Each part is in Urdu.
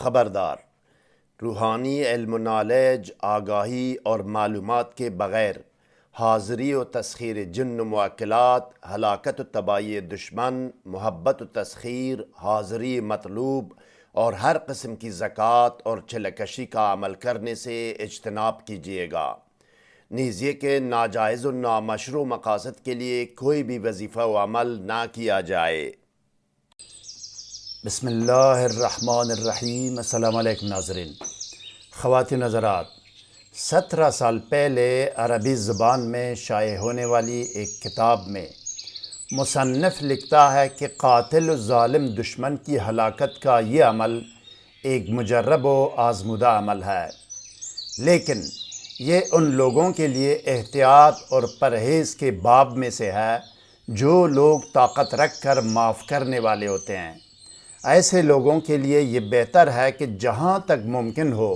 خبردار، روحانی علم و نالج، آگاہی اور معلومات کے بغیر حاضری و تسخیر جن و موکلات، ہلاکت و تباہی دشمن، محبت و تسخیر، حاضری مطلوب اور ہر قسم کی زکوٰۃ اور چلکشی کا عمل کرنے سے اجتناب کیجیے گا، نیز یہ کہ ناجائز و نامشروع مقاصد کے لیے کوئی بھی وظیفہ و عمل نہ کیا جائے۔ بسم اللہ الرحمن الرحیم۔ السلام علیکم ناظرین۔ خواتین حضرات، 17 سال پہلے عربی زبان میں شائع ہونے والی ایک کتاب میں مصنف لکھتا ہے کہ قاتل و ظالم دشمن کی ہلاکت کا یہ عمل ایک مجرب و آزمودہ عمل ہے، لیکن یہ ان لوگوں کے لیے احتیاط اور پرہیز کے باب میں سے ہے جو لوگ طاقت رکھ کر معاف کرنے والے ہوتے ہیں۔ ایسے لوگوں کے لیے یہ بہتر ہے کہ جہاں تک ممکن ہو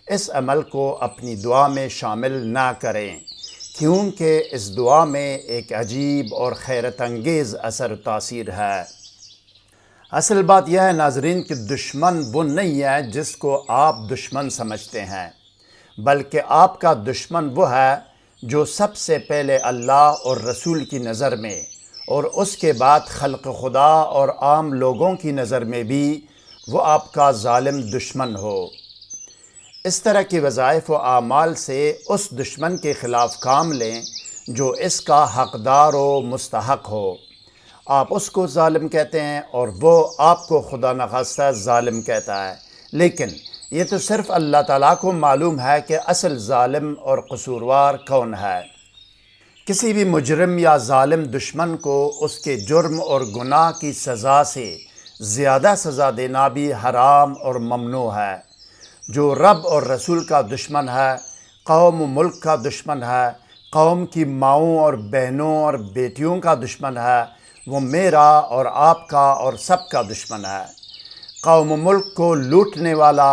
اس عمل کو اپنی دعا میں شامل نہ کریں، کیونکہ اس دعا میں ایک عجیب اور حیرت انگیز اثر و تاثیر ہے۔ اصل بات یہ ہے ناظرین کہ دشمن وہ نہیں ہے جس کو آپ دشمن سمجھتے ہیں، بلکہ آپ کا دشمن وہ ہے جو سب سے پہلے اللہ اور رسول کی نظر میں اور اس کے بعد خلق خدا اور عام لوگوں کی نظر میں بھی وہ آپ کا ظالم دشمن ہو۔ اس طرح کی وظائف و اعمال سے اس دشمن کے خلاف کام لیں جو اس کا حقدار و مستحق ہو۔ آپ اس کو ظالم کہتے ہیں اور وہ آپ کو خدا نخواستہ ظالم کہتا ہے، لیکن یہ تو صرف اللہ تعالیٰ کو معلوم ہے کہ اصل ظالم اور قصوروار کون ہے۔ کسی بھی مجرم یا ظالم دشمن کو اس کے جرم اور گناہ کی سزا سے زیادہ سزا دینا بھی حرام اور ممنوع ہے۔ جو رب اور رسول کا دشمن ہے، قوم و ملک کا دشمن ہے، قوم کی ماؤں اور بہنوں اور بیٹیوں کا دشمن ہے، وہ میرا اور آپ کا اور سب کا دشمن ہے۔ قوم و ملک کو لوٹنے والا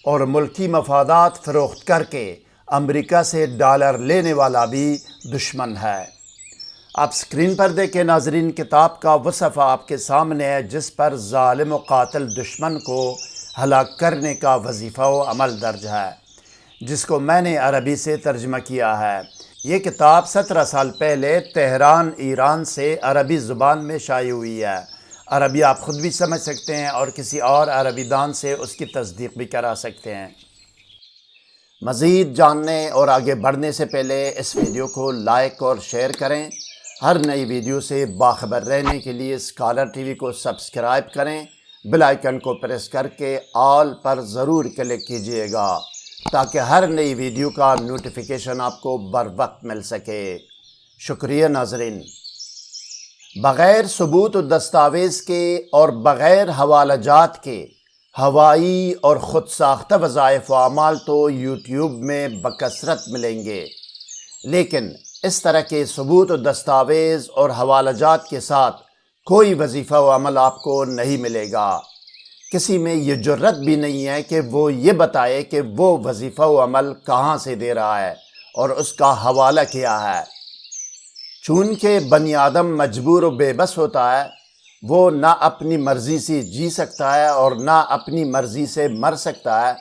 اور ملکی مفادات فروخت کر کے امریکہ سے ڈالر لینے والا بھی دشمن ہے۔ آپ اسکرین پر دیکھیں ناظرین، کتاب کا وہ صفحہ آپ کے سامنے ہے جس پر ظالم و قاتل دشمن کو ہلاک کرنے کا وظیفہ و عمل درج ہے، جس کو میں نے عربی سے ترجمہ کیا ہے۔ یہ کتاب 17 سال پہلے تہران، ایران سے عربی زبان میں شائع ہوئی ہے۔ عربی آپ خود بھی سمجھ سکتے ہیں اور کسی اور عربی دان سے اس کی تصدیق بھی کرا سکتے ہیں۔ مزید جاننے اور آگے بڑھنے سے پہلے اس ویڈیو کو لائک اور شیئر کریں۔ ہر نئی ویڈیو سے باخبر رہنے کے لیے اسکالر ٹی وی کو سبسکرائب کریں، بیل آئیکن کو پریس کر کے آل پر ضرور کلک کیجیے گا تاکہ ہر نئی ویڈیو کا نوٹیفیکیشن آپ کو بر وقت مل سکے۔ شکریہ ناظرین۔ بغیر ثبوت و دستاویز کے اور بغیر حوالہ جات کے ہوائی اور خود ساختہ وظائف و اعمال تو یوٹیوب میں بکثرت ملیں گے، لیکن اس طرح کے ثبوت و دستاویز اور حوالہ جات کے ساتھ کوئی وظیفہ و عمل آپ کو نہیں ملے گا۔ کسی میں یہ جرت بھی نہیں ہے کہ وہ یہ بتائے کہ وہ وظیفہ و عمل کہاں سے دے رہا ہے اور اس کا حوالہ کیا ہے۔ چونکہ بنی آدم مجبور و بے بس ہوتا ہے، وہ نہ اپنی مرضی سے جی سکتا ہے اور نہ اپنی مرضی سے مر سکتا ہے،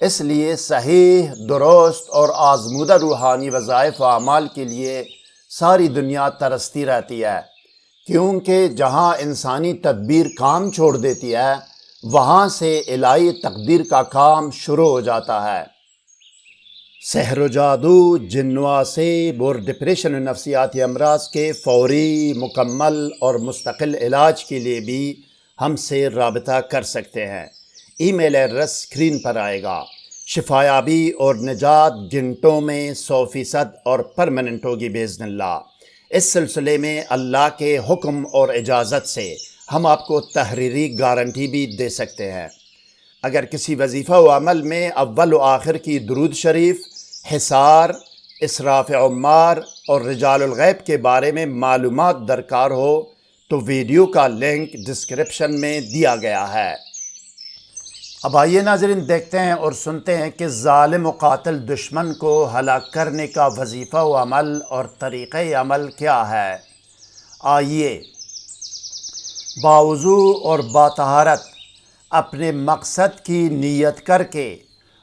اس لیے صحیح، درست اور آزمودہ روحانی وظائف و اعمال کے لیے ساری دنیا ترستی رہتی ہے، کیونکہ جہاں انسانی تدبیر کام چھوڑ دیتی ہے، وہاں سے الہی تقدیر کا کام شروع ہو جاتا ہے۔ سحر و جادو، جن و آسیب اور ڈپریشن و نفسیاتی امراض کے فوری، مکمل اور مستقل علاج کے لیے بھی ہم سے رابطہ کر سکتے ہیں۔ ای میل ایڈریس اسکرین پر آئے گا۔ شفایابی اور نجات گھنٹوں میں 100% اور پرماننٹ ہوگی باذن اللہ۔ اس سلسلے میں اللہ کے حکم اور اجازت سے ہم آپ کو تحریری گارنٹی بھی دے سکتے ہیں۔ اگر کسی وظیفہ و عمل میں اول و آخر کی درود شریف، حصار، اسراف عمار اور رجال الغیب کے بارے میں معلومات درکار ہو تو ویڈیو کا لنک ڈسکرپشن میں دیا گیا ہے۔ اب آئیے ناظرین دیکھتے ہیں اور سنتے ہیں کہ ظالم و قاتل دشمن کو ہلاک کرنے کا وظیفہ و عمل اور طریقہ عمل کیا ہے۔ آئیے باوضو اور باطہارت اپنے مقصد کی نیت کر کے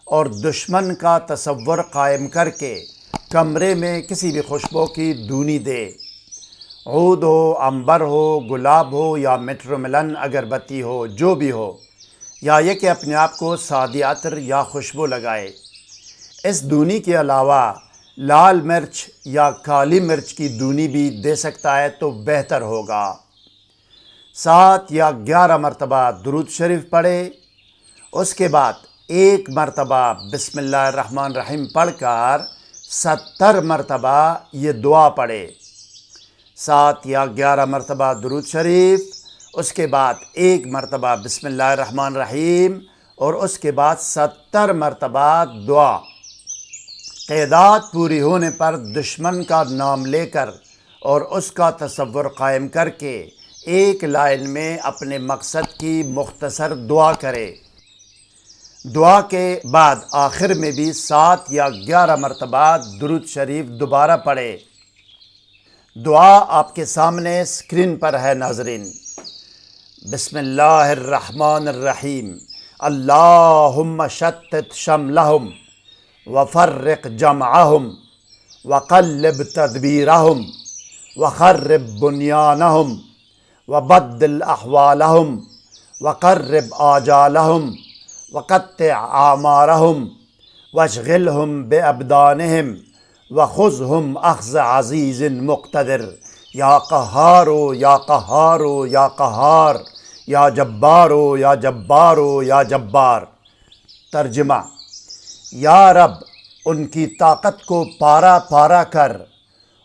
اور دشمن کا تصور قائم کر کے کمرے میں کسی بھی خوشبو کی دونی دے، عود ہو، عنبر ہو، گلاب ہو یا میٹروملن اگربتی ہو، جو بھی ہو، یا یہ کہ اپنے آپ کو سادی عطر یا خوشبو لگائے۔ اس دونی کے علاوہ لال مرچ یا کالی مرچ کی دونی بھی دے سکتا ہے تو بہتر ہوگا۔ 7 یا 11 مرتبہ درود شریف پڑھے، اس کے بعد 1 مرتبہ بسم اللہ الرحمن الرحیم پڑھ کر 70 مرتبہ یہ دعا پڑھے۔ 7 یا 11 مرتبہ درود شریف، اس کے بعد 1 مرتبہ بسم اللہ الرحمن الرحیم اور اس کے بعد 70 مرتبہ دعا۔ تعداد پوری ہونے پر دشمن کا نام لے کر اور اس کا تصور قائم کر کے ایک لائن میں اپنے مقصد کی مختصر دعا کرے۔ دعا کے بعد آخر میں بھی 7 یا 11 مرتبہ درود شریف دوبارہ پڑھے۔ دعا آپ کے سامنے اسکرین پر ہے ناظرین۔ بسم اللہ الرحمن الرحیم، اللہم شتت شملہم وفرق جمعہم وقلب تدبیرہم وخرب بنیانہم وبدل احوالہم وقرب آجالہم وقطع اعمارہم واشغلہم بابدانہم وخذہم اخذ عزیز مقتدر، یا قہارو یا قہارو یا قہار، یا جبارو یا جبارو یا جبار۔ ترجمہ: یا رب، ان کی طاقت کو پارا پارا کر،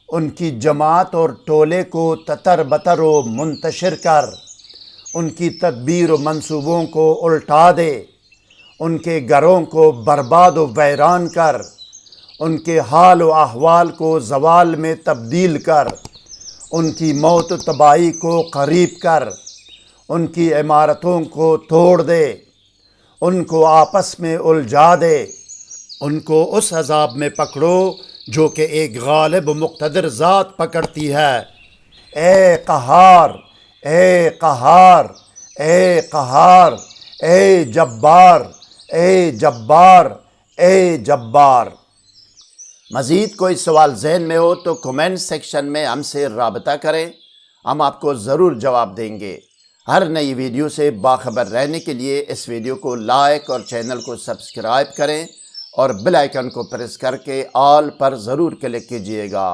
ان کی جماعت اور ٹولے کو تتر بتر و منتشر کر، ان کی تدبیر و منصوبوں کو الٹا دے، ان کے گھروں کو برباد و ویران کر، ان کے حال و احوال کو زوال میں تبدیل کر، ان کی موت و تباہی کو قریب کر، ان کی عمارتوں کو توڑ دے، ان کو آپس میں الجھا دے، ان کو اس عذاب میں پکڑو جو کہ ایک غالب و مقتدر ذات پکڑتی ہے۔ اے قہار، اے قہار، اے قہار، اے جبار، اے جبار، اے جبار۔ مزید کوئی سوال ذہن میں ہو تو کومنٹ سیکشن میں ہم سے رابطہ کریں، ہم آپ کو ضرور جواب دیں گے۔ ہر نئی ویڈیو سے باخبر رہنے کے لیے اس ویڈیو کو لائک اور چینل کو سبسکرائب کریں اور بیل آئیکن کو پریس کر کے آل پر ضرور کلک کیجئے گا۔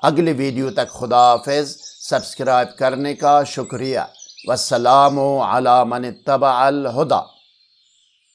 اگلی ویڈیو تک خدا حافظ۔ سبسکرائب کرنے کا شکریہ۔ والسلام علی من اتبع الہدی۔